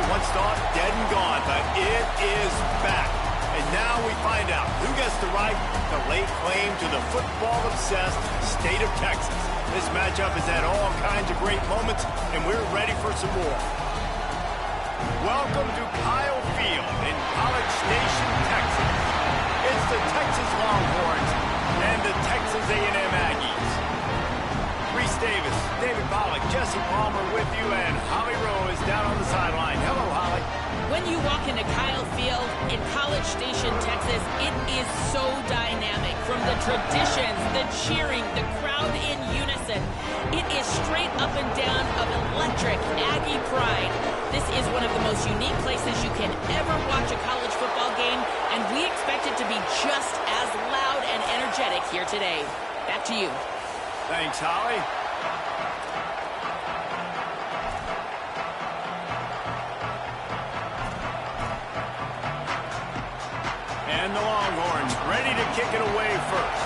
Once thought dead and gone, but it is back. And now we find out who gets the right to lay claim to the football-obsessed state of Texas. This matchup has had all kinds of great moments, and we're ready for some more. Welcome to Kyle Field in College Station, Texas. It's the Texas Longhorns and the Texas A&M Aggies. Reese Davis, David Pollack, Jesse Palmer with you, and Holly Rowe is down on the sideline. Hello, Holly. When you walk into Kyle Field in College Station, Texas, it is so dynamic. From the traditions, the cheering, the crowd in unison, it is straight up and down of electric Aggie pride. This is one of the most unique places you can ever watch a college football game, and we expect it to be just as loud and energetic here today. Back to you. Thanks, Holly. And the Longhorns ready to kick it away first.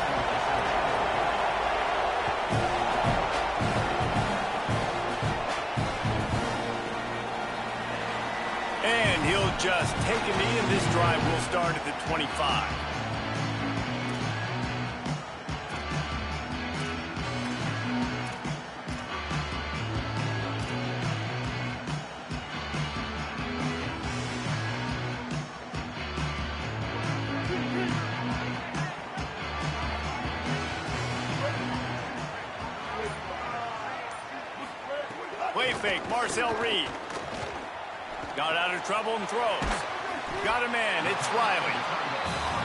And he'll just take a knee, and this drive will start at the 25. Play fake, Marcel Reed. Got out of trouble and throws. Got a man, it's Riley.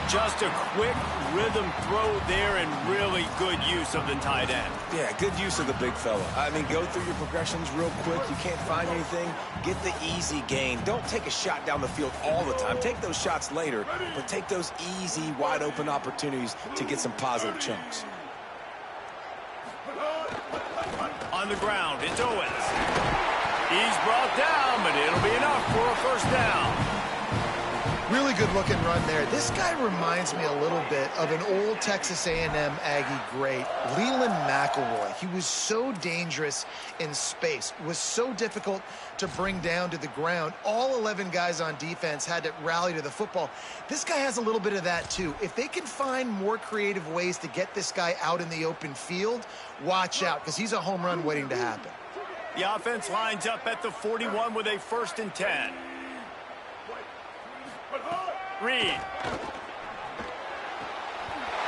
Just a quick rhythm throw there and really good use of the tight end. Yeah, good use of the big fella. I mean, go through your progressions real quick. You can't find anything. Get the easy gain. Don't take a shot down the field all the time. Take those shots later, but take those easy, wide-open opportunities to get some positive chunks. On the ground, it's Owens. He's brought down, but it'll be enough for a first down. Really good looking run there. This guy reminds me a little bit of an old Texas A&M Aggie great, Leland McElroy. He was so dangerous in space, was so difficult to bring down to the ground. All 11 guys on defense had to rally to the football. This guy has a little bit of that too. If they can find more creative ways to get this guy out in the open field, watch out, because he's a home run waiting to happen. The offense lines up at the 41 with a 1st and 10. Reed.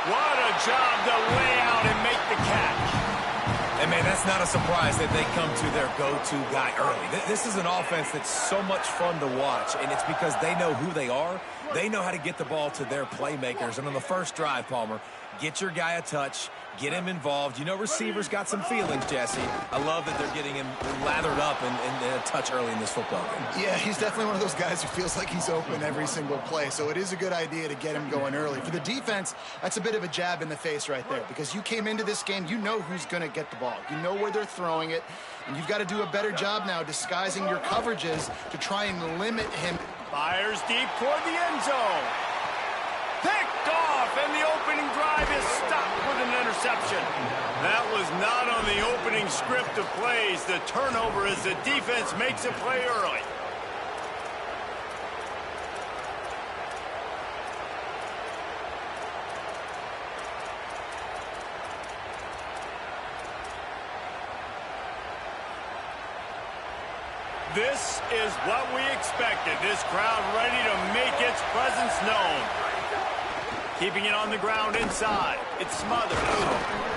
What a job to lay out and make the catch. And, man, that's not a surprise that they come to their go-to guy early. This is an offense that's so much fun to watch, and it's because they know who they are. They know how to get the ball to their playmakers. And on the first drive, Palmer, get your guy a touch, get him involved. You know receivers got some feelings, Jesse. I love that they're getting him lathered up and a touch early in this football game. Yeah, he's definitely one of those guys who feels like he's open every single play, so it is a good idea to get him going early. For the defense, that's a bit of a jab in the face right there, because you came into this game, you know who's going to get the ball. You know where they're throwing it, and you've got to do a better job now disguising your coverages to try and limit him. Fires deep toward the end zone. Picked off, and the opening drive is stopped with an interception. That was not on the opening script of plays. The turnover as the defense makes a play early. This is what we expected. This crowd ready to make its presence known. Keeping it on the ground inside. It's smothered.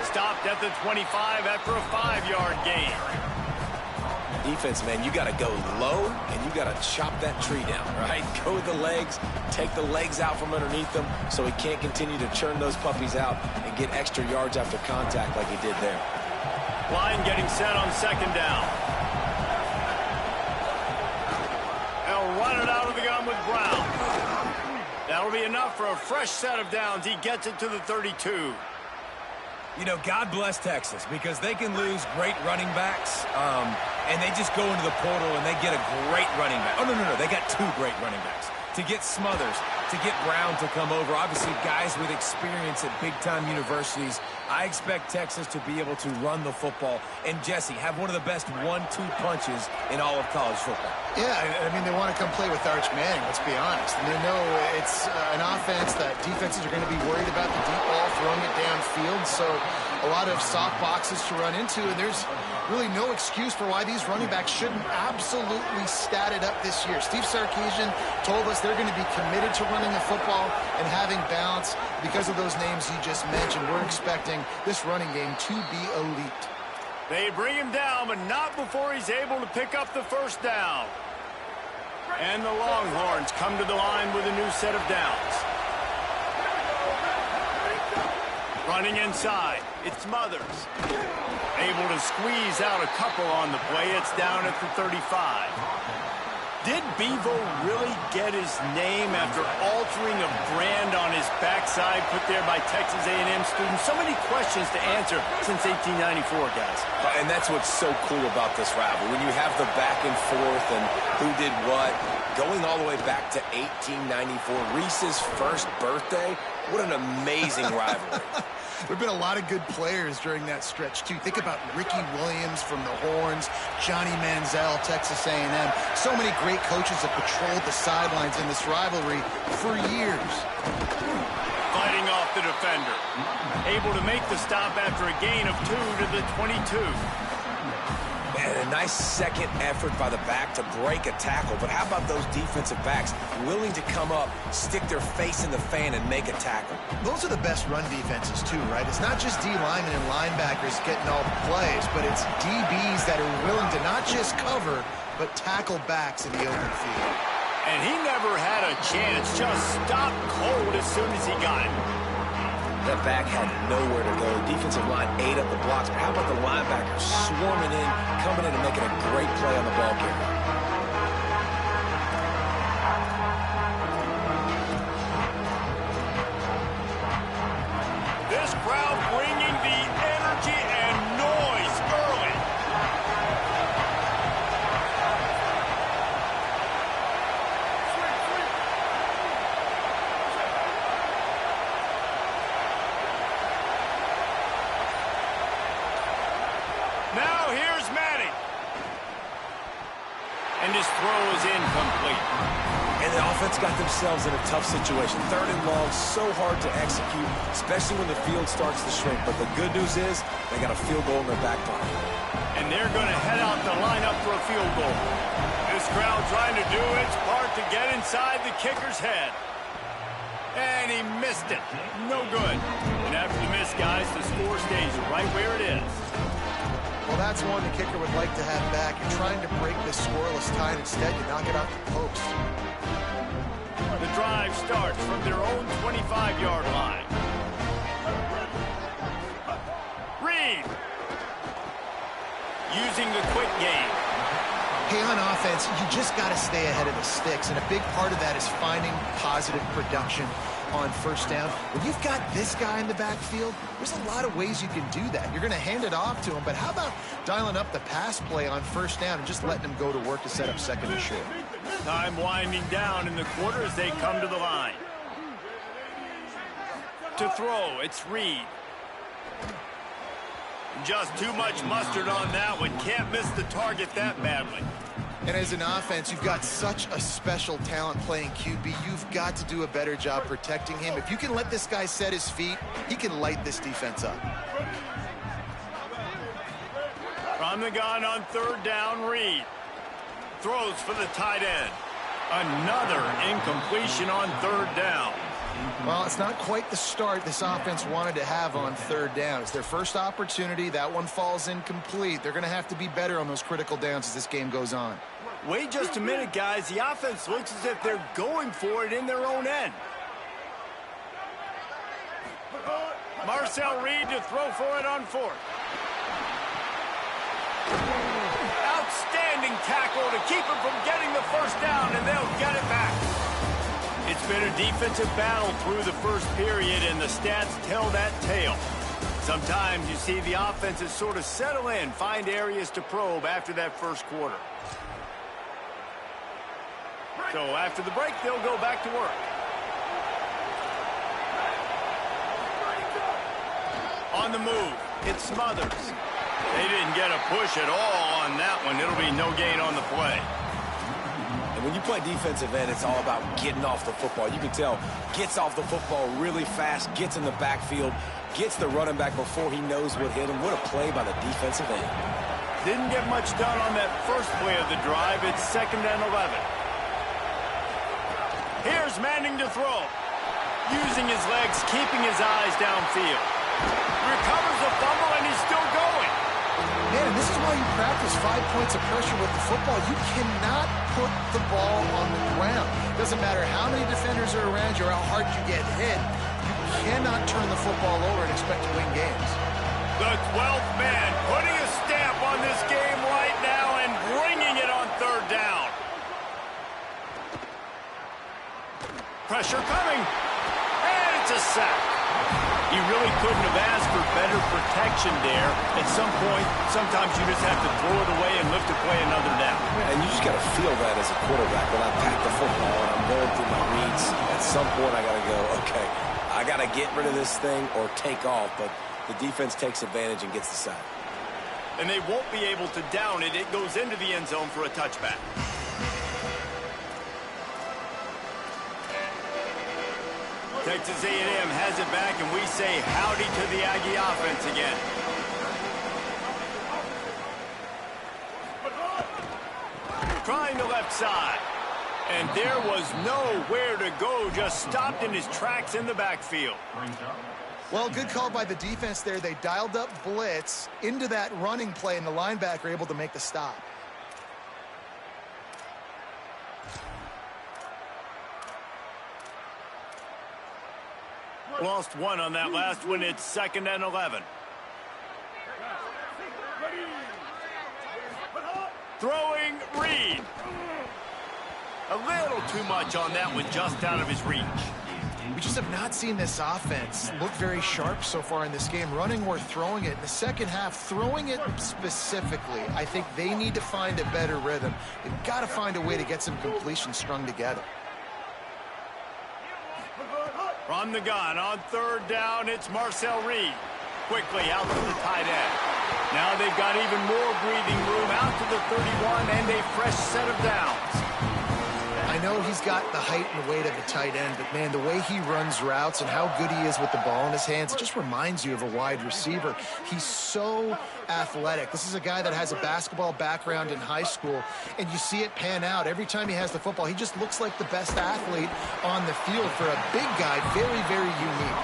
Stopped at the 25 after a 5-yard gain. Defense, man, you got to go low, and you got to chop that tree down, right? Go with the legs, take the legs out from underneath them so he can't continue to churn those puppies out and get extra yards after contact like he did there. Line getting set on 2nd down. They'll run it out of the gun with Brown. That'll be enough for a fresh set of downs. He gets it to the 32. You know, God bless Texas, because they can lose great running backs, and they just go into the portal and they get a great running back. Oh, no, they got 2 great running backs. to get Smothers, to get Brown to come over. Obviously, guys with experience at big-time universities. I expect Texas to be able to run the football and, Jesse, have one of the best 1-2 punches in all of college football. Yeah, I mean, they want to come play with Arch Manning, let's be honest. And they know it's an offense that defenses are going to be worried about the deep ball, throwing it downfield. So a lot of soft boxes to run into, and there's really no excuse for why these running backs shouldn't absolutely stat it up this year. Steve Sarkisian told us they're going to be committed to running the football and having balance because of those names you just mentioned. We're expecting this running game to be elite. They bring him down, but not before he's able to pick up the first down. And the Longhorns come to the line with a new set of downs. Running inside, it's Smothers. Able to squeeze out a couple on the play. It's down at the 35. Did Bevo really get his name after altering a brand on his backside put there by Texas A&M students? So many questions to answer since 1894, guys. And that's what's so cool about this rivalry. When you have the back and forth and who did what, going all the way back to 1894, Reese's first birthday, what an amazing rivalry. There have been a lot of good players during that stretch, too. Think about Ricky Williams from the Horns, Johnny Manziel, Texas A&M. So many great coaches have patrolled the sidelines in this rivalry for years. Fighting off the defender. Able to make the stop after a gain of 2 to the 22. And a nice second effort by the back to break a tackle. But how about those defensive backs willing to come up, stick their face in the fan, and make a tackle? Those are the best run defenses, too, right? It's not just D linemen and linebackers getting all the plays, but it's DBs that are willing to not just cover, but tackle backs in the open field. And he never had a chance, just stopped cold as soon as he got it. That back had nowhere to go. Defensive line ate up the blocks. But how about the linebackers swarming in, coming in and making a great play on the ball carrier? This crowd bringing the energy and noise early. Now here's Manning. And his throw is incomplete. And the offense got themselves in a tough situation. 3rd and long, so hard to execute, especially when the field starts to shrink. But the good news is they got a field goal in their back pocket. And they're going to head out the lineup for a field goal. This crowd trying to do its part to get inside the kicker's head. And he missed it. No good. And after the miss, guys, the score stays right where it is. Well, that's one the kicker would like to have back. You're trying to break this scoreless tie, and instead you knock it off the post. The drive starts from their own 25-yard line. Reed. Using the quick game. Hey, on offense, you just got to stay ahead of the sticks, and a big part of that is finding positive production on first down. When you've got this guy in the backfield, there's a lot of ways you can do that. You're going to hand it off to him, but how about dialing up the pass play on first down and just letting him go to work to set up second and short? Time winding down in the quarter as they come to the line. To throw, it's Reed. Just too much mustard on that one. Can't miss the target that badly. And as an offense, you've got such a special talent playing QB. You've got to do a better job protecting him. If you can let this guy set his feet, he can light this defense up. From the gun on 3rd down, Reed. Throws for the tight end. Another incompletion on 3rd down. Well, it's not quite the start this offense wanted to have on 3rd down. It's their first opportunity. That one falls incomplete. They're going to have to be better on those critical downs as this game goes on. Wait just a minute, guys. The offense looks as if they're going for it in their own end. Marcel Reed to throw for it on 4th. Outstanding tackle to keep him from getting the first down, and they'll get it back. It's been a defensive battle through the first period, and the stats tell that tale. Sometimes you see the offenses sort of settle in, find areas to probe after that first quarter. So after the break, they'll go back to work. On the move, it's Smothers. They didn't get a push at all on that one. It'll be no gain on the play. And when you play defensive end, it's all about getting off the football. You can tell, gets off the football really fast, gets in the backfield, gets the running back before he knows what hit him. What a play by the defensive end. Didn't get much done on that first play of the drive. It's 2nd and 11. Here's Manning to throw. Using his legs, keeping his eyes downfield. Recovers the fumble, and he's still going. Man, and this is why you practice 5 points of pressure with the football. You cannot put the ball on the ground. Doesn't matter how many defenders are around you or how hard you get hit. You cannot turn the football over and expect to win games. The 12th man putting a stamp on this game right now and bringing it on 3rd down. Pressure coming. And it's a sack. He really couldn't have asked for better protection there. At some point, sometimes you just have to throw it away and lift a play another down. And you just got to feel that as a quarterback. When I pack the football and I'm going through my reads, at some point I got to go, okay, I got to get rid of this thing or take off. But the defense takes advantage and gets the sack. And they won't be able to down it. It goes into the end zone for a touchback. Texas A&M has it back, and we say howdy to the Aggie offense again. Trying the left side. And there was nowhere to go, just stopped in his tracks in the backfield. Well, good call by the defense there. They dialed up blitz into that running play, and the linebacker able to make the stop. Lost one on that last one. It's 2nd and 11. Throwing Reed. A little too much on that one, just out of his reach. We just have not seen this offense look very sharp so far in this game, running or throwing it. In the second half, throwing it specifically, I think they need to find a better rhythm. They've got to find a way to get some completions strung together. From the gun on 3rd down, it's Marcel Reed. Quickly out to the tight end. Now they've got even more breathing room out to the 31 and a fresh set of downs. I know he's got the height and weight of a tight end, but man, the way he runs routes and how good he is with the ball in his hands, it just reminds you of a wide receiver. He's so athletic. This is a guy that has a basketball background in high school, and you see it pan out. Every time he has the football, he just looks like the best athlete on the field for a big guy. Very, very unique.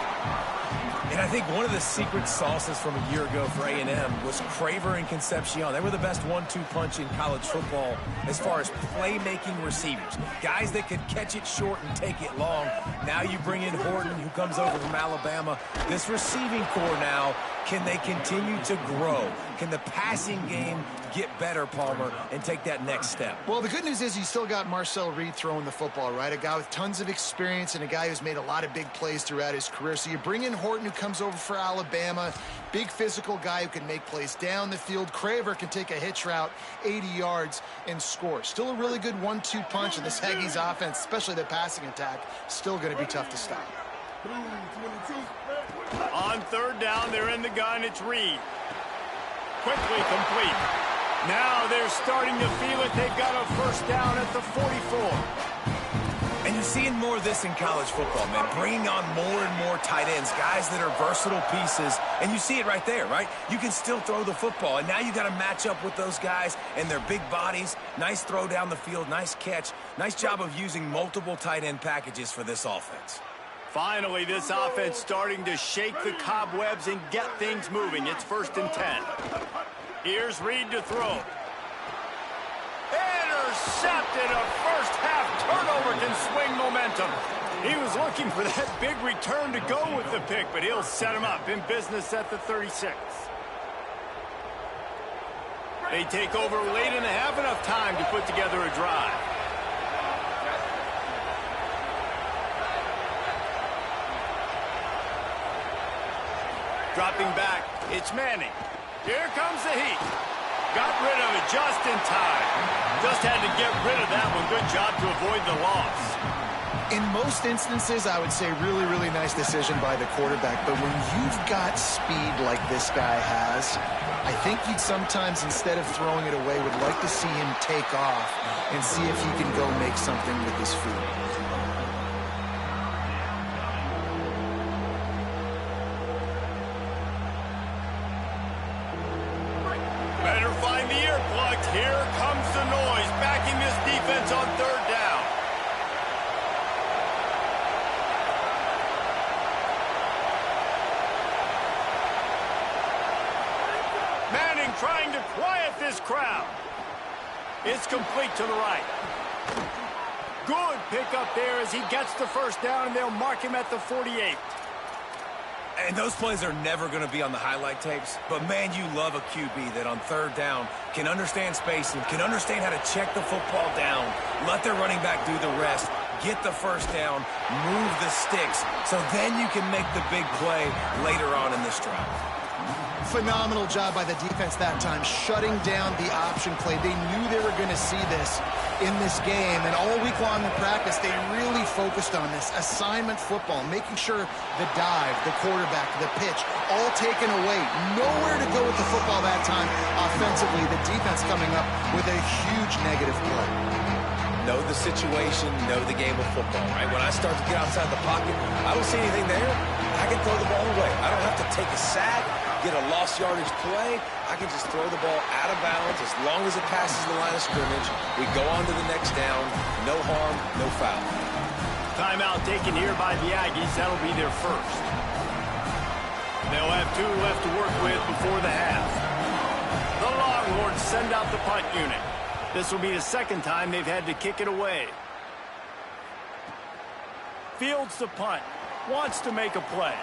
And I think one of the secret sauces from a year ago for A&M was Craver and Concepcion. They were the best 1-2 punch in college football as far as playmaking receivers. Guys that could catch it short and take it long. Now you bring in Horton, who comes over from Alabama. This receiving core now, can they continue to grow? Can the passing game get better, Palmer, and take that next step? Well, the good news is you still got Marcel Reed throwing the football, right? A guy with tons of experience and a guy who's made a lot of big plays throughout his career. So you bring in Horton, who comes over for Alabama, big physical guy who can make plays down the field. Craver can take a hitch route 80 yards and score. Still a really good 1-2 punch, and this Aggies offense, especially the passing attack, still going to be tough to stop. On 3rd down, they're in the gun. It's Reed. Quickly complete. Now they're starting to feel it. They've got a 1st down at the 44. And you're seeing more of this in college football, man. Bringing on more and more tight ends, guys that are versatile pieces. And you see it right there, right? You can still throw the football. And now you got to match up with those guys and their big bodies. Nice throw down the field, nice catch. Nice job of using multiple tight end packages for this offense. Finally, this offense starting to shake the cobwebs and get things moving. It's 1st and 10. Here's Reed to throw. Intercepted. A first-half turnover can swing momentum. He was looking for that big return to go with the pick, but he'll set him up in business at the 36. They take over late in the half, enough time to put together a drive. Dropping back, it's Manning. Here comes the heat. Got rid of it just in time. Just had to get rid of that one. Good job to avoid the loss. In most instances, I would say really, really nice decision by the quarterback. But when you've got speed like this guy has, I think you'd sometimes, instead of throwing it away, would like to see him take off and see if he can go make something with his feet. Better find the earplugs. Here comes the noise, backing this defense on third down. Manning trying to quiet this crowd. It's complete to the right. Good pickup there as he gets the first down, and they'll mark him at the 48. And those plays are never going to be on the highlight tapes, but man, you love a QB that on third down can understand spacing, can understand how to check the football down, let their running back do the rest, get the first down, move the sticks, so then you can make the big play later on in this drive. Phenomenal job by the defense that time, shutting down the option play. They knew they were going to see this in this game, and all week long in practice, they really focused on this assignment football, making sure the dive, the quarterback, the pitch, all taken away. Nowhere to go with the football that time offensively. The defense coming up with a huge negative play. Know the situation, know the game of football, right? When I start to get outside the pocket, I don't see anything there, I can throw the ball away. I don't have to take a sack, get a lost yardage play. I can just throw the ball out of bounds as long as it passes the line of scrimmage. We go on to the next down. No harm, no foul. Timeout taken here by the Aggies. That'll be their first. They'll have 2 left to work with before the half. The Longhorns send out the punt unit. This will be the second time they've had to kick it away. Fields the punt. Wants to make a play.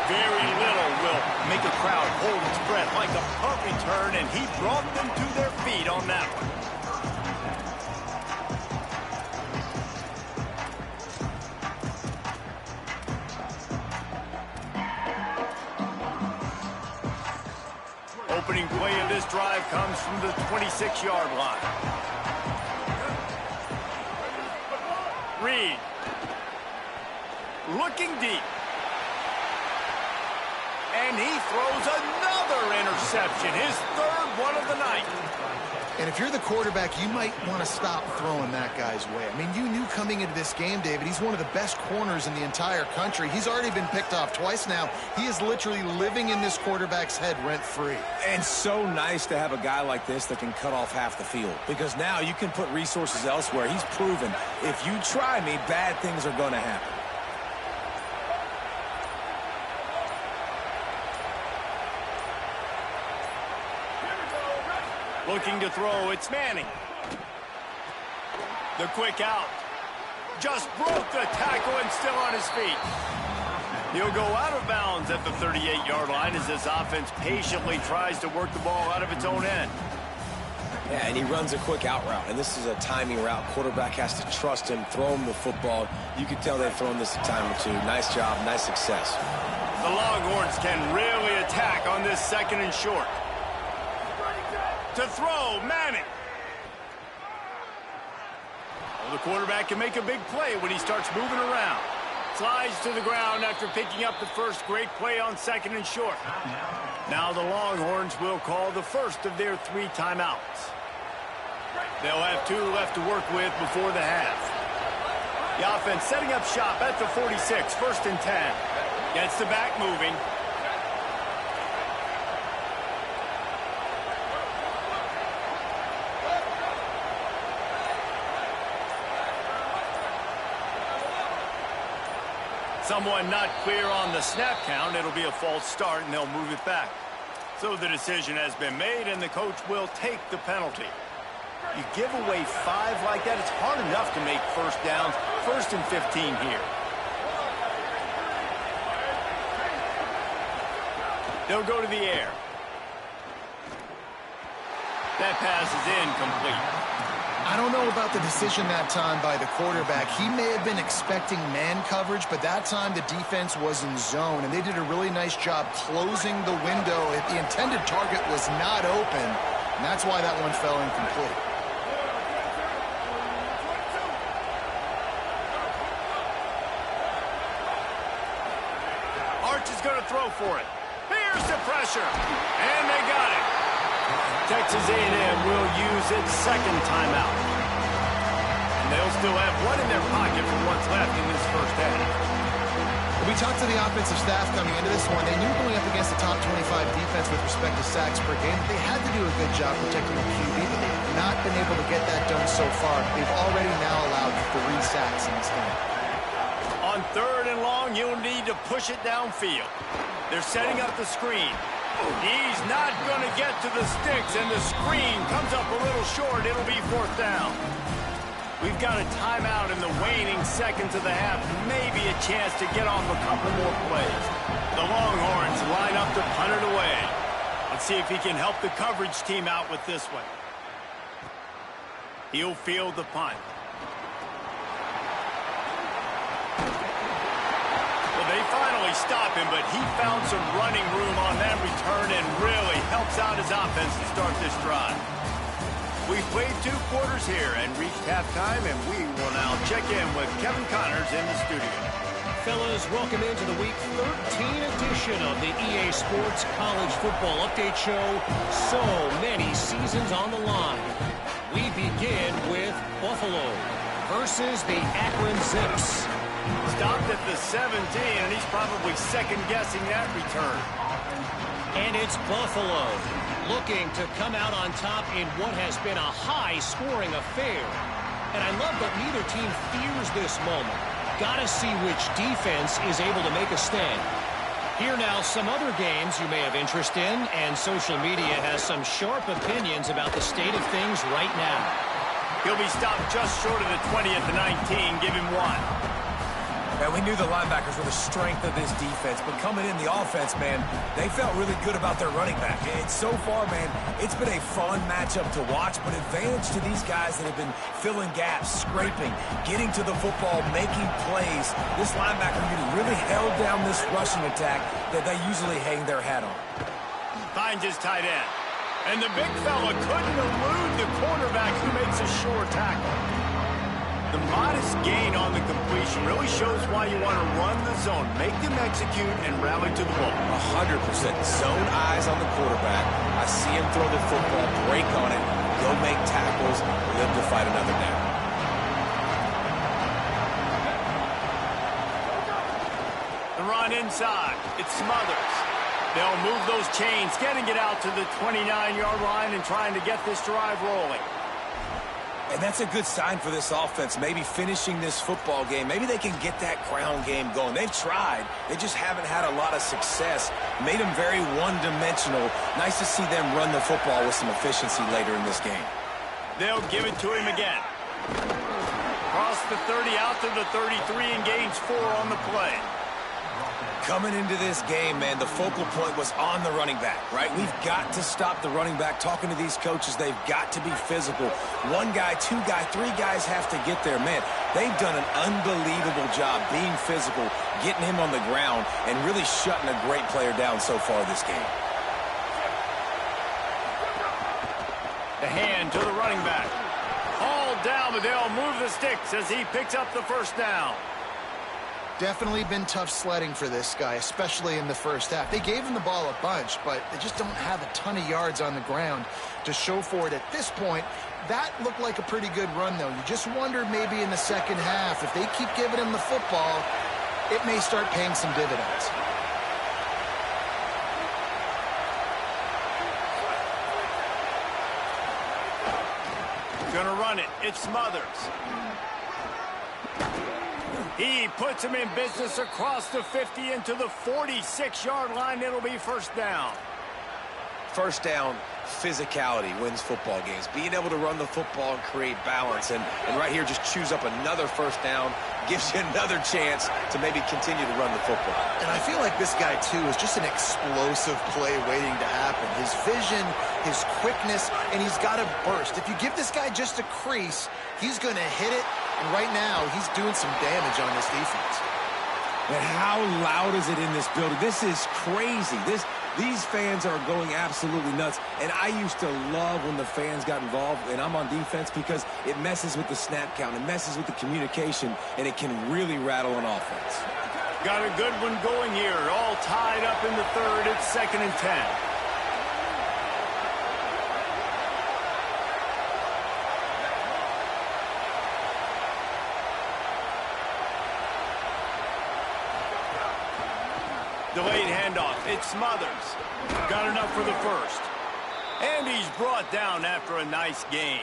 Very little will make a crowd hold its breath like a punt return, and he brought them to their feet on that one. Opening play of this drive comes from the 26-yard line. Reed. Looking deep. And he throws another interception, his third one of the night. And if you're the quarterback, you might want to stop throwing that guy's way. I mean, you knew coming into this game, David, he's one of the best corners in the entire country. He's already been picked off twice now. He is literally living in this quarterback's head rent-free. And so nice to have a guy like this that can cut off half the field, because now you can put resources elsewhere. He's proven, if you try me, bad things are going to happen. Looking to throw, it's Manning. The quick out. Just broke the tackle and still on his feet. He'll go out of bounds at the 38-yard line as this offense patiently tries to work the ball out of its own end. Yeah, and he runs a quick out route, and this is a timing route. Quarterback has to trust him, throw him the football. You can tell they've thrown this a time or two. Nice job, nice success. The Longhorns can really attack on this second and short. To throw, Manning. Well, the quarterback can make a big play when he starts moving around. Slides to the ground after picking up the first. Great play on second and short. Now the Longhorns will call the first of their 3 timeouts. They'll have 2 left to work with before the half. The offense setting up shop at the 46, 1st and 10. Gets the back moving. Someone not clear on the snap count. It'll be a false start, and they'll move it back. So the decision has been made, and the coach will take the penalty. You give away 5 like that, it's hard enough to make first downs. 1st and 15 here. They'll go to the air. That pass is incomplete. I don't know about the decision that time by the quarterback. He may have been expecting man coverage, but that time the defense was in zone, and they did a really nice job closing the window. If the intended target was not open, And that's why that one fell incomplete. Arch is going to throw for it. Here's the pressure. And they got it. Texas A&M will use its second timeout. And they'll still have one in their pocket for what's left in this first half. We talked to the offensive staff coming into this one. They knew going up against the top 25 defense with respect to sacks per game, they had to do a good job protecting the QB, but they've not been able to get that done so far. They've already now allowed 3 sacks in this game. On 3rd and long, you'll need to push it downfield. They're setting up the screen. He's not going to get to the sticks, and the screen comes up a little short. It'll be 4th down. We've got a timeout in the waning seconds of the half. Maybe a chance to get off a couple more plays. The Longhorns line up to punt it away. Let's see if he can help the coverage team out with this one. He'll field the punt. Well, they finally stop him, but he found some running room on that return and really helps out his offense to start this drive. We've played 2 quarters here and reached halftime, and we will now check in with Kevin Connors in the studio. Fellas, welcome into the Week 13 edition of the EA Sports College Football Update Show. So many seasons on the line. We begin with Buffalo versus the Akron Zips. Stopped at the 17, and he's probably second-guessing that return. And it's Buffalo looking to come out on top in what has been a high-scoring affair. And I love that neither team fears this moment. Got to see which defense is able to make a stand. Here now, some other games you may have interest in, and social media has some sharp opinions about the state of things right now. He'll be stopped just short of the 20 at the 19. Give him 1. And we knew the linebackers were the strength of this defense, but coming in the offense, man, they felt really good about their running back. And so far, man, it's been a fun matchup to watch, but advantage to these guys that have been filling gaps, scraping, getting to the football, making plays. This linebacker unit really held down this rushing attack that they usually hang their hat on. Finds his tight end. And the big fella couldn't elude the cornerback who makes a sure tackle. The modest gain on the completion really shows why you want to run the zone, make them execute, and rally to the ball. 100% zone eyes on the quarterback. I see him throw the football, break on it, go make tackles, live to fight another down. The run inside. It Smothers. They'll move those chains, getting it out to the 29-yard line and trying to get this drive rolling. And that's a good sign for this offense, maybe finishing this football game. Maybe they can get that ground game going. They've tried. They just haven't had a lot of success. Made them very one-dimensional. Nice to see them run the football with some efficiency later in this game. They'll give it to him again. Cross the 30 out to the 33 and gains 4 on the play. Coming into this game, man, the focal point was on the running back, right? We've got to stop the running back. Talking to these coaches, they've got to be physical. 1 guy, 2 guy, 3 guys have to get there. Man, they've done an unbelievable job being physical, getting him on the ground, and really shutting a great player down so far this game. The hand to the running back. Hauled down, but they'll move the sticks as he picks up the first down. Definitely been tough sledding for this guy, especially in the first half. They gave him the ball a bunch, but they just don't have a ton of yards on the ground to show for it at this point. That looked like a pretty good run, though. You just wondered maybe in the second half, if they keep giving him the football, it may start paying some dividends. Gonna run it. It's Smothers. He puts him in business across the 50 into the 46-yard line. It'll be first down. First down, physicality wins football games. Being able to run the football and create balance. And right here, just choose up another first down. Gives you another chance to maybe continue to run the football. And I feel like this guy, too, is just an explosive play waiting to happen. His vision, his quickness, and he's got a burst. If you give this guy just a crease, he's going to hit it. And right now, he's doing some damage on this defense. And how loud is it in this building? This is crazy. These fans are going absolutely nuts, and I used to love when the fans got involved, and I'm on defense because it messes with the snap count, it messes with the communication, and it can really rattle on offense. Got a good one going here. All tied up in the third. It's 2nd and 10. Delayed handoff. It smothers. Got enough for the first. And he's brought down after a nice gain.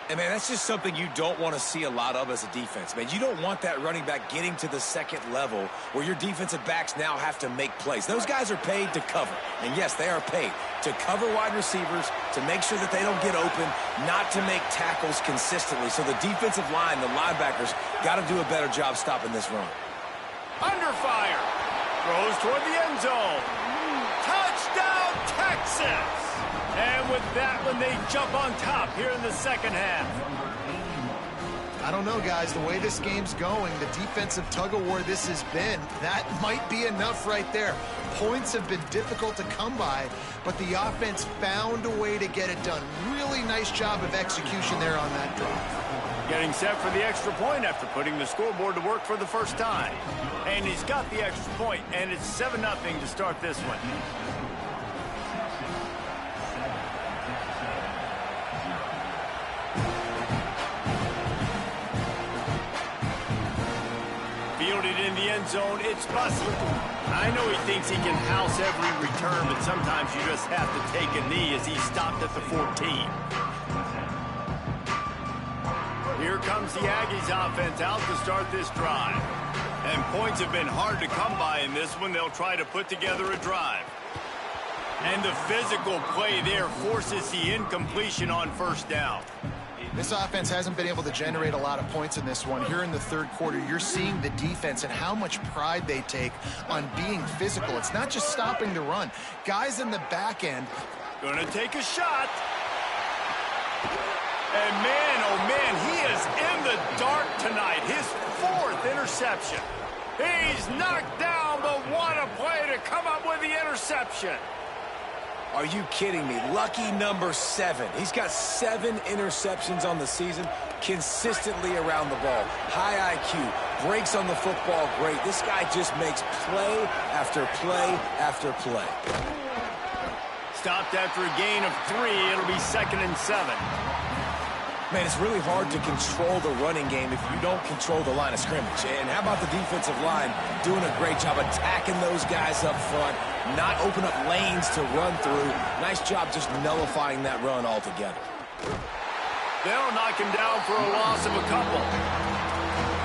And, man, that's just something you don't want to see a lot of as a defense, man. You don't want that running back getting to the second level where your defensive backs now have to make plays. Those guys are paid to cover. And, yes, they are paid to cover wide receivers, to make sure that they don't get open, not to make tackles consistently. So the defensive line, the linebackers, got to do a better job stopping this run. Under fire. Throws toward the end zone. Touchdown, Texas! And with that one, they jump on top here in the second half. I don't know, guys. The way this game's going, the defensive tug-of-war this has been, that might be enough right there. Points have been difficult to come by, but the offense found a way to get it done. Really nice job of execution there on that drive. Getting set for the extra point after putting the scoreboard to work for the first time. And he's got the extra point, and it's 7-0 to start this one. Fielded in the end zone, it's Bussey. I know he thinks he can house every return, but sometimes you just have to take a knee as he stopped at the 14. Here comes the Aggies offense out to start this drive. And points have been hard to come by in this one. They'll try to put together a drive. And the physical play there forces the incompletion on first down. This offense hasn't been able to generate a lot of points in this one. Here in the third quarter, you're seeing the defense and how much pride they take on being physical. It's not just stopping the run. Guys in the back end. Gonna take a shot. And man, oh man, he is in the dark tonight. His 4th interception. He's knocked down, but what a play to come up with the interception. Are you kidding me? Lucky number 7. He's got 7 interceptions on the season, consistently around the ball. High IQ, breaks on the football great. This guy just makes play after play after play. Stopped after a gain of 3. It'll be 2nd and 7. Man, it's really hard to control the running game if you don't control the line of scrimmage. And how about the defensive line doing a great job attacking those guys up front, not open up lanes to run through. Nice job just nullifying that run altogether. They'll knock him down for a loss of a couple.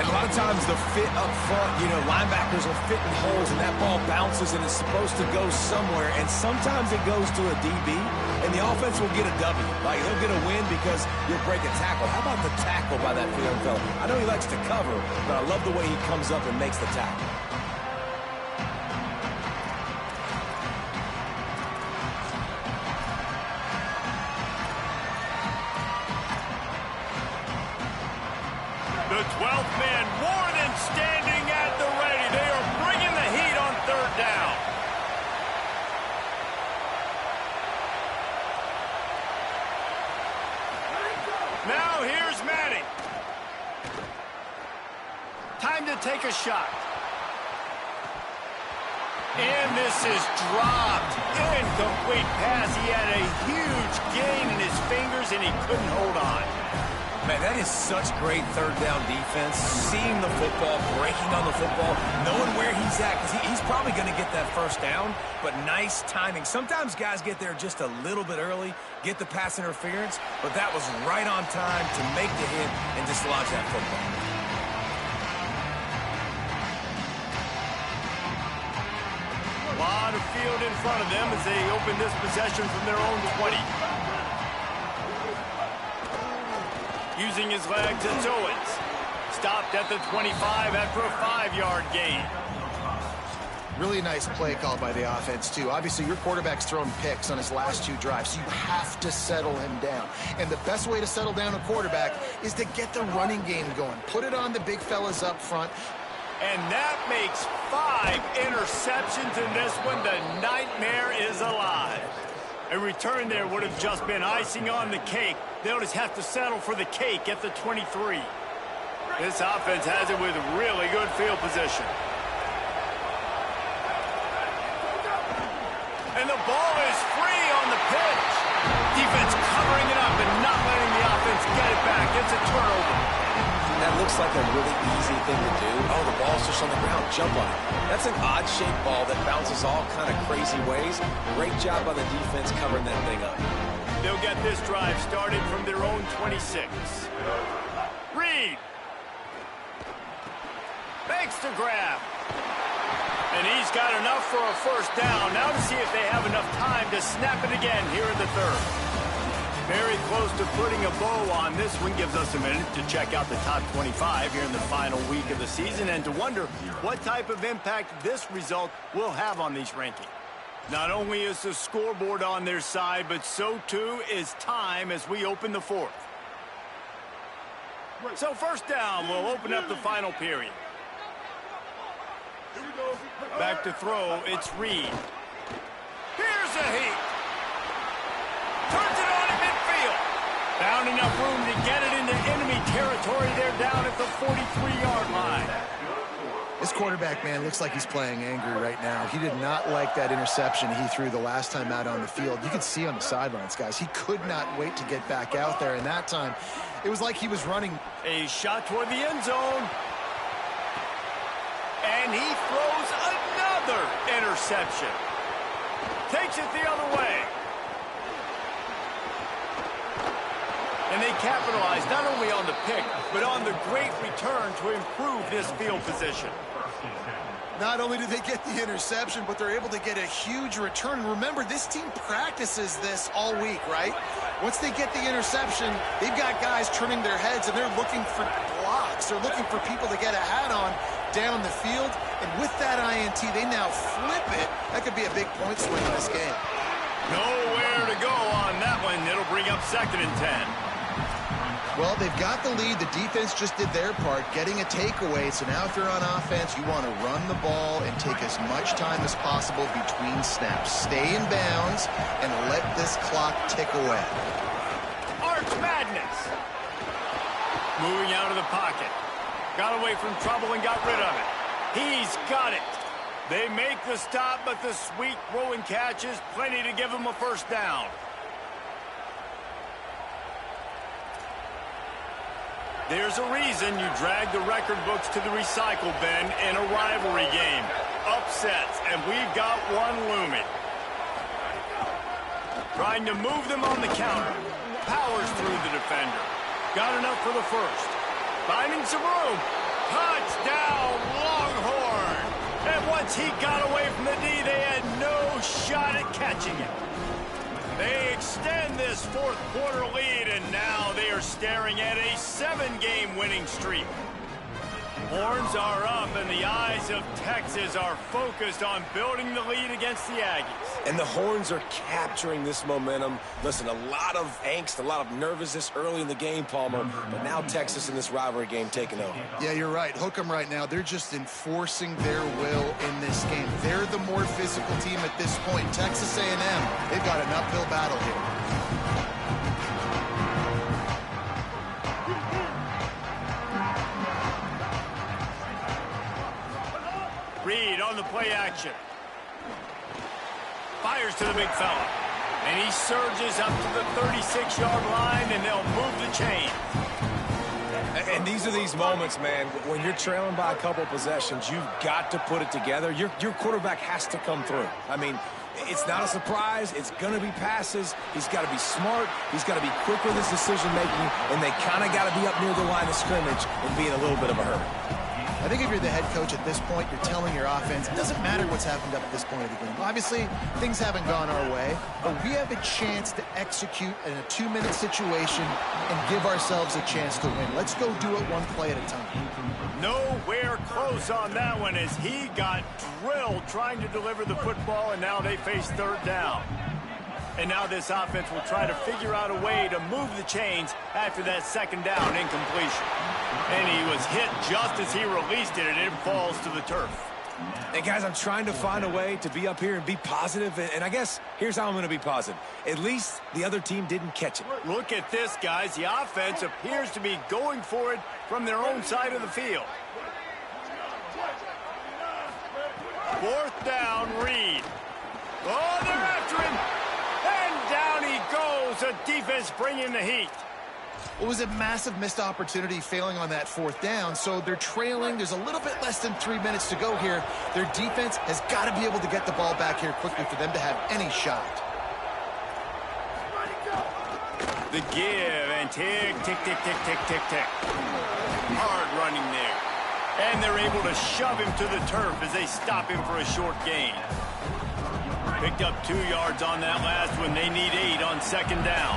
And a lot of times the fit up front, you know, linebackers are fitting holes and that ball bounces and it's supposed to go somewhere. And sometimes it goes to a DB and the offense will get a W. Like, they'll get a win because you'll break a tackle. How about the tackle by that young fella? I know he likes to cover, but I love the way he comes up and makes the tackle. The 12th man, Warden, standing at the ready. They are bringing the heat on 3rd down. Now here's Manning. Time to take a shot. And this is dropped. Incomplete pass. He had a huge gain in his fingers and he couldn't hold on. Man, that is such great 3rd down defense. Seeing the football, breaking on the football, knowing where he's at, because he's probably going to get that 1st down, but nice timing. Sometimes guys get there just a little bit early, get the pass interference, but that was right on time to make the hit and dislodge that football. A lot of field in front of them as they open this possession from their own 20. Using his legs, it's Owens. Stopped at the 25 after a 5-yard gain. Really nice play called by the offense, too. Obviously, your quarterback's thrown picks on his last 2 drives, so you have to settle him down. And the best way to settle down a quarterback is to get the running game going. Put it on the big fellas up front. And that makes 5 interceptions in this one. The nightmare is alive. A return there would have just been icing on the cake. They'll just have to settle for the cake at the 23. This offense has it with really good field position. And the ball is free on the pitch. Defense covering it up and not letting the offense get it back. It's a turnover. That looks like a really easy thing to do. Oh, the ball's just on the ground. Jump on it. That's an odd-shaped ball that bounces all kind of crazy ways. Great job by the defense covering that thing up. They'll get this drive started from their own 26. Reed. Makes the grab. And he's got enough for a first down. Now to see if they have enough time to snap it again here in the third. Very close to putting a bow on this one. Gives us a minute to check out the top 25 here in the final week of the season and to wonder what type of impact this result will have on these rankings. Not only is the scoreboard on their side, but so too is time as we open the fourth. So first down will open up the final period. Back to throw, it's Reed. Here's a heat. Turns it on at midfield. Found enough room to get it into enemy territory. They're down at the 43-yard line. This quarterback, man, looks like he's playing angry right now. He did not like that interception he threw the last time out on the field. You could see on the sidelines, guys, he could not wait to get back out there. And that time, it was like he was running. A shot toward the end zone. And he throws another interception. Takes it the other way. And they capitalize not only on the pick, but on the great return to improve this field position. Not only do they get the interception, but they're able to get a huge return. Remember, this team practices this all week, right? Once they get the interception, they've got guys turning their heads, and they're looking for blocks. They're looking for people to get a hat on down the field. And with that INT, they now flip it. That could be a big point swing in this game. Nowhere to go on that one. It'll bring up 2nd and 10. Well, they've got the lead. The defense just did their part, getting a takeaway. So now if you're on offense, you want to run the ball and take as much time as possible between snaps. Stay in bounds and let this clock tick away. Arch Madness. Moving out of the pocket. Got away from trouble and got rid of it. He's got it. They make the stop, but the sweet throw and catch is plenty to give him a first down. There's a reason you drag the record books to the recycle bin in a rivalry game. Upsets, and we've got one looming. Trying to move them on the counter. Powers through the defender. Got enough for the first. Finding some room. Touchdown, Longhorn. And once he got away from the D, they had no shot at catching it. They extend this fourth quarter lead, and now they are staring at a 7-game winning streak. Horns are up, and the eyes of Texas are focused on building the lead against the Aggies. And the Horns are capturing this momentum. Listen, a lot of angst, a lot of nervousness early in the game, Palmer, but now Texas in this rivalry game taking over. Yeah, you're right. Hook 'em right now. They're just enforcing their will in this game. They're the more physical team at this point. Texas A&M, they've got an uphill battle here. Reed on the play action. Fires to the big fella. And he surges up to the 36-yard line, and they'll move the chain. And these are these moments, man, when you're trailing by a couple possessions, you've got to put it together. Your quarterback has to come through. I mean, it's not a surprise. It's going to be passes. He's got to be smart. He's got to be quick with his decision-making, and they kind of got to be up near the line of scrimmage and be in a little bit of a hurry. I think if you're the head coach at this point, you're telling your offense, it doesn't matter what's happened up at this point of the game. Obviously, things haven't gone our way, but we have a chance to execute in a 2-minute situation and give ourselves a chance to win. Let's go do it one play at a time. Nowhere close on that one as he got drilled trying to deliver the football, and now they face third down. And now this offense will try to figure out a way to move the chains after that second down incompletion. And he was hit just as he released it, and it falls to the turf. And guys, I'm trying to find a way to be up here and be positive, and I guess here's how I'm going to be positive. At least the other team didn't catch it. Look at this, guys. The offense appears to be going for it from their own side of the field. Fourth down, Reed. Oh, they're after him. And down he goes. The defense bringing the heat. It was a massive missed opportunity failing on that fourth down, so they're trailing. There's a little bit less than 3 minutes to go here. Their defense has got to be able to get the ball back here quickly for them to have any shot. The give and tick, tick, tick, tick, tick, tick, tick. Hard running there. And they're able to shove him to the turf as they stop him for a short gain. Picked up 2 yards on that last one. They need 8 on second down.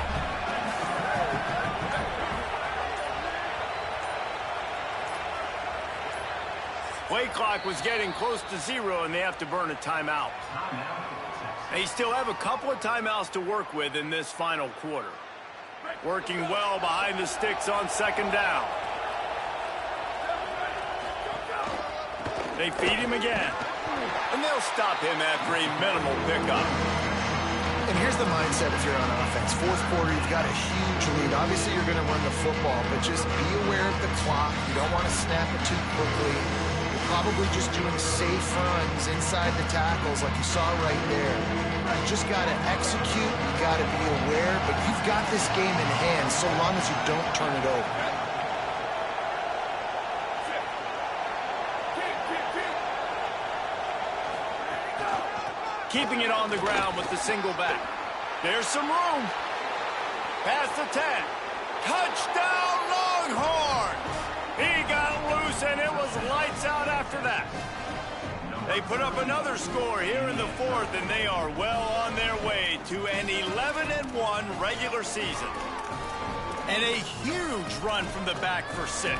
Play clock was getting close to 0, and they have to burn a timeout. They still have a couple of timeouts to work with in this final quarter. Working well behind the sticks on second down. They feed him again. And they'll stop him after a minimal pickup. And here's the mindset if you're on offense. Fourth quarter, you've got a huge lead. Obviously, you're going to run the football, but just be aware of the clock. You don't want to snap it too quickly. You're probably just doing safe runs inside the tackles like you saw right there. You just got to execute. You got to be aware, but you've got this game in hand so long as you don't turn it over. Keeping it on the ground with the single back. There's some room. Past the 10. Touchdown, Longhorns! He got loose, and it was lights out after that. They put up another score here in the fourth, and they are well on their way to an 11-1 regular season. And a huge run from the back for 6.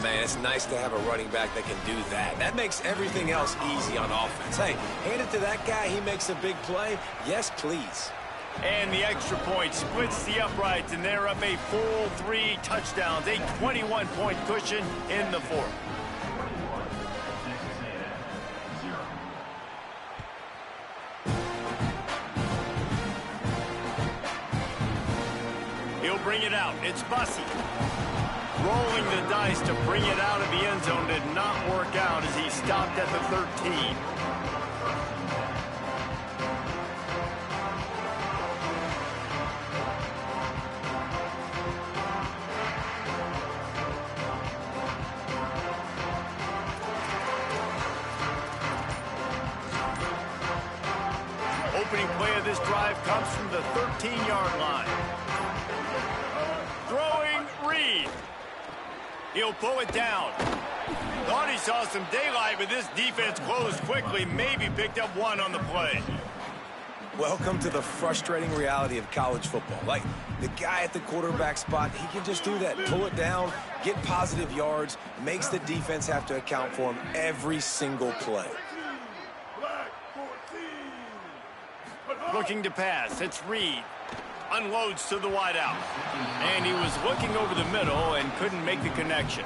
Man, it's nice to have a running back that can do that. That makes everything else easy on offense. Hey, hand it to that guy. He makes a big play. Yes, please. And the extra point splits the uprights, and they're up a full 3 touchdowns, a 21-point cushion in the fourth. He'll bring it out. It's Bussey. Rolling the dice to bring it out of the end zone did not work out as he stopped at the 13. Opening play of this drive comes from the 13-yard line. Throwing Reed. He'll pull it down. Thought he saw some daylight, but this defense closed quickly. Maybe picked up 1 on the play. Welcome to the frustrating reality of college football. Like, the guy at the quarterback spot, he can just do that. Pull it down, get positive yards, makes the defense have to account for him every single play. Looking to pass. It's Reed. Unloads to the wideout. And he was looking over the middle and couldn't make the connection.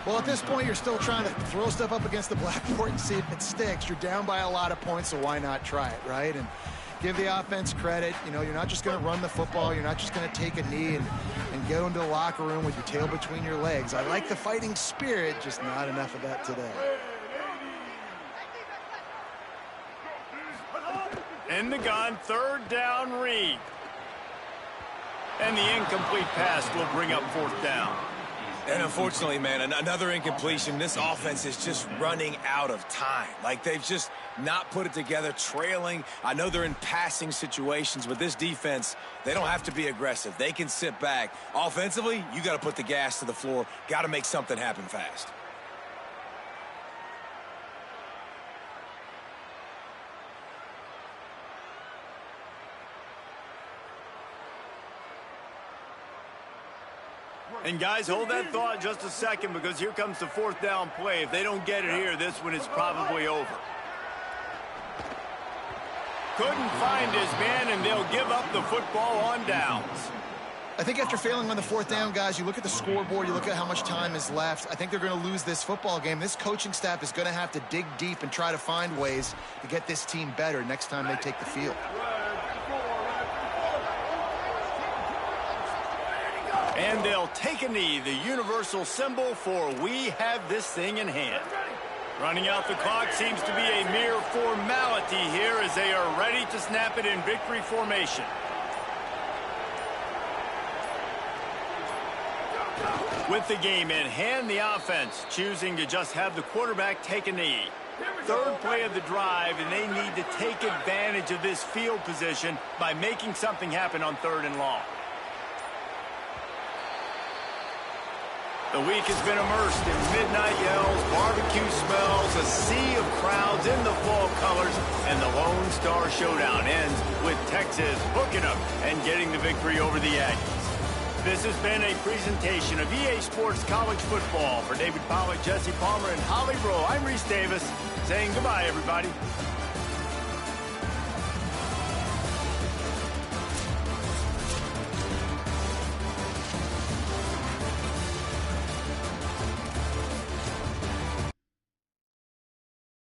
Well, at this point, you're still trying to throw stuff up against the blackboard and see if it sticks. You're down by a lot of points, so why not try it, right? And give the offense credit. You know, you're not just going to run the football. You're not just going to take a knee and go into the locker room with your tail between your legs. I like the fighting spirit, just not enough of that today. In the gun, third down, Reed. And the incomplete pass will bring up fourth down. And unfortunately, man, another incompletion. This offense is just running out of time. Like, they've just not put it together, trailing. I know they're in passing situations, but this defense, they don't have to be aggressive. They can sit back. Offensively, you got to put the gas to the floor. Got to make something happen fast. And guys, hold that thought just a second, because here comes the fourth down play. If they don't get it here, this one is probably over. Couldn't find his man, and they'll give up the football on downs. I think after failing on the fourth down, guys, you look at the scoreboard, you look at how much time is left. I think they're going to lose this football game. This coaching staff is going to have to dig deep and try to find ways to get this team better next time they take the field. And they'll take a knee, the universal symbol for we have this thing in hand. Running out the clock seems to be a mere formality here as they are ready to snap it in victory formation. With the game in hand, the offense choosing to just have the quarterback take a knee. Third play of the drive, and they need to take advantage of this field position by making something happen on 3rd and long. The week has been immersed in midnight yells, barbecue smells, a sea of crowds in the fall colors, and the Lone Star Showdown ends with Texas hooking up and getting the victory over the Aggies. This has been a presentation of EA Sports College Football. For David Pollack, Jesse Palmer, and Holly Rowe, I'm Reese Davis saying goodbye, everybody.